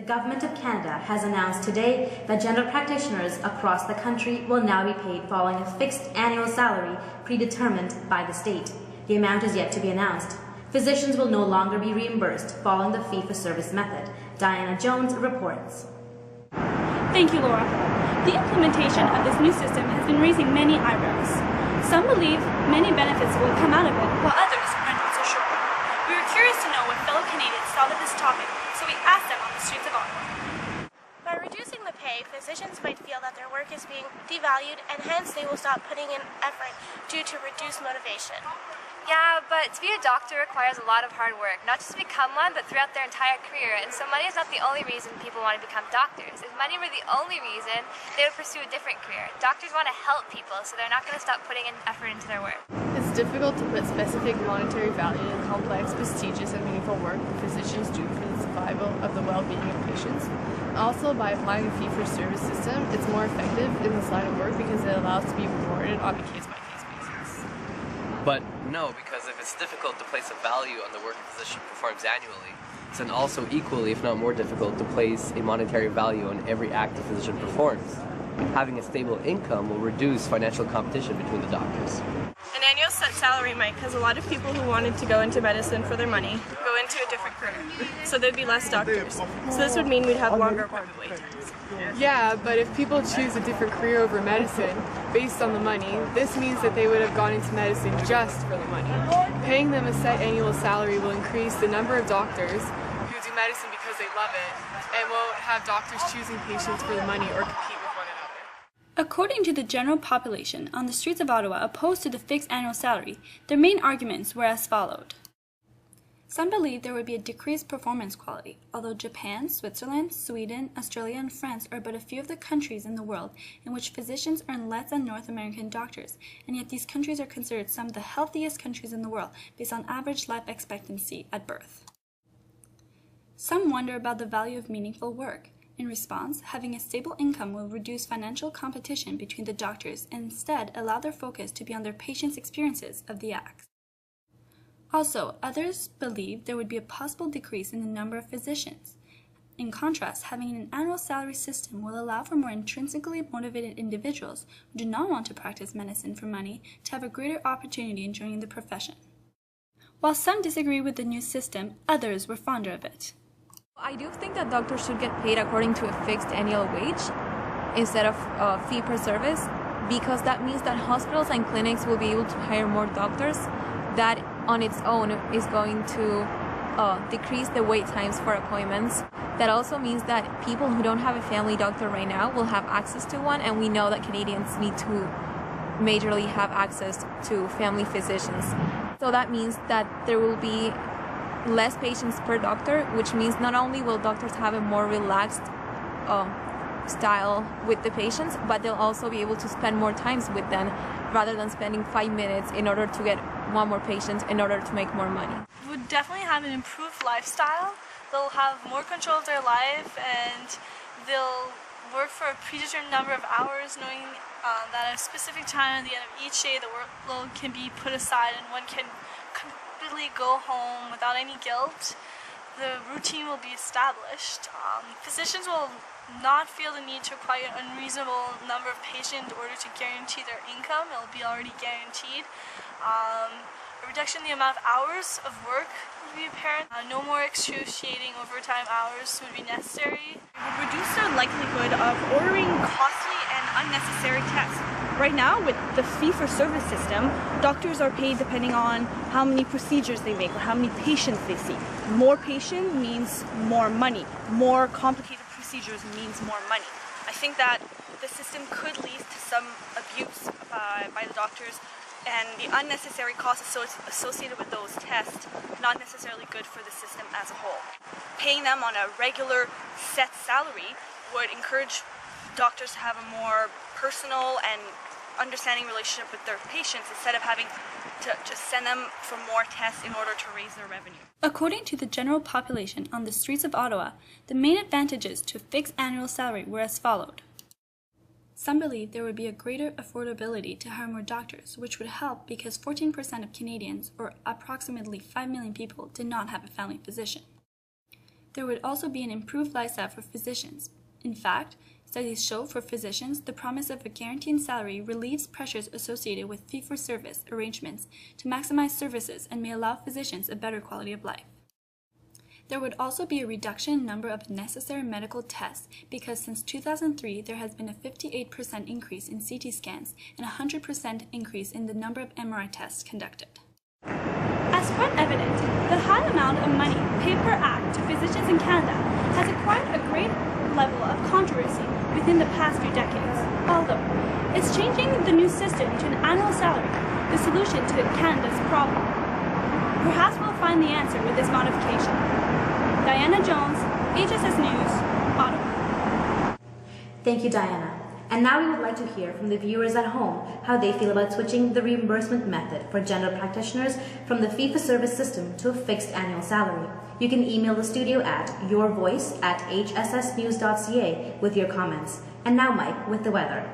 The Government of Canada has announced today that general practitioners across the country will now be paid following a fixed annual salary predetermined by the state. The amount is yet to be announced. Physicians will no longer be reimbursed following the fee-for-service method. Diana Jones reports. Thank you, Laura. The implementation of this new system has been raising many eyebrows. Some believe many benefits will come out of it, while others are not so sure. We were curious to know what fellow Canadians thought of this topic, so we asked them on the streets of Ottawa. By reducing the pay, physicians might feel that their work is being devalued, and hence they will stop putting in effort due to reduced motivation. Yeah, but to be a doctor requires a lot of hard work, not just to become one, but throughout their entire career. And so money is not the only reason people want to become doctors. If money were the only reason, they would pursue a different career. Doctors want to help people, so they're not going to stop putting in effort into their work. It's difficult to put specific monetary value in complex, prestigious, and meaningful work that physicians do for the survival of the well-being of patients. Also, by applying a fee-for-service system, it's more effective in this line of work because it allows to be rewarded on a case-by-case basis. But no, because if it's difficult to place a value on the work a physician performs annually, it's then also equally, if not more difficult, to place a monetary value on every act a physician performs. Having a stable income will reduce financial competition between the doctors. An annual set salary might, because a lot of people who wanted to go into medicine for their money go into a different career, so there'd be less doctors. So this would mean we'd have longer appointment wait times. Yeah, but if people choose a different career over medicine based on the money, this means that they would have gone into medicine just for the money. Paying them a set annual salary will increase the number of doctors who do medicine because they love it, and won't have doctors choosing patients for the money or compete with one another. According to the general population on the streets of Ottawa opposed to the fixed annual salary, their main arguments were as followed. Some believe there would be a decreased performance quality, although Japan, Switzerland, Sweden, Australia, and France are but a few of the countries in the world in which physicians earn less than North American doctors, and yet these countries are considered some of the healthiest countries in the world based on average life expectancy at birth. Some wonder about the value of meaningful work. In response, having a stable income will reduce financial competition between the doctors and instead allow their focus to be on their patients' experiences of the acts. Also, others believe there would be a possible decrease in the number of physicians. In contrast, having an annual salary system will allow for more intrinsically motivated individuals who do not want to practice medicine for money to have a greater opportunity in joining the profession. While some disagree with the new system, others were fonder of it. I do think that doctors should get paid according to a fixed annual wage instead of fee per service, because that means that hospitals and clinics will be able to hire more doctors. That on its own is going to decrease the wait times for appointments. That also means that people who don't have a family doctor right now will have access to one, and we know that Canadians need to majorly have access to family physicians. So that means that there will be less patients per doctor, which means not only will doctors have a more relaxed style with the patients, but they'll also be able to spend more times with them rather than spending 5 minutes in order to get one more patient in order to make more money. Would definitely have an improved lifestyle. They'll have more control of their life, and they'll work for a predetermined number of hours, knowing that at a specific time at the end of each day the workload can be put aside and one can completely go home without any guilt. The routine will be established. Physicians will not feel the need to acquire an unreasonable number of patients in order to guarantee their income. It will be already guaranteed. A reduction in the amount of hours of work would be apparent. No more excruciating overtime hours would be necessary. It would reduce the likelihood of ordering costly and unnecessary tests. Right now, with the fee-for-service system, doctors are paid depending on how many procedures they make or how many patients they see. More patients means more money. More complicated procedures means more money. I think that the system could lead to some abuse by the doctors, and the unnecessary costs associated with those tests not necessarily good for the system as a whole. Paying them on a regular set salary would encourage doctors to have a more personal and understanding relationship with their patients instead of having to just send them for more tests in order to raise their revenue. According to the general population on the streets of Ottawa, the main advantages to a fixed annual salary were as followed. Some believe there would be a greater affordability to hire more doctors, which would help because 14% of Canadians, or approximately 5 million people, did not have a family physician. There would also be an improved lifestyle for physicians. In fact, studies show for physicians the promise of a guaranteed salary relieves pressures associated with fee-for-service arrangements to maximize services and may allow physicians a better quality of life. There would also be a reduction in number of necessary medical tests because since 2003 there has been a 58% increase in CT scans and a 100% increase in the number of MRI tests conducted. As quite evident, the high amount of money paid per act to physicians in Canada has acquired a great level of controversy within the past few decades. Although it's changing the new system to an annual salary, the solution to Canada's problem. Perhaps we'll find the answer with this modification. Diana Jones, HSS News, Ottawa. Thank you, Diana. And now we would like to hear from the viewers at home how they feel about switching the reimbursement method for general practitioners from the fee-for-service system to a fixed annual salary. You can email the studio at yourvoice@hssnews.ca with your comments. And now, Mike, with the weather.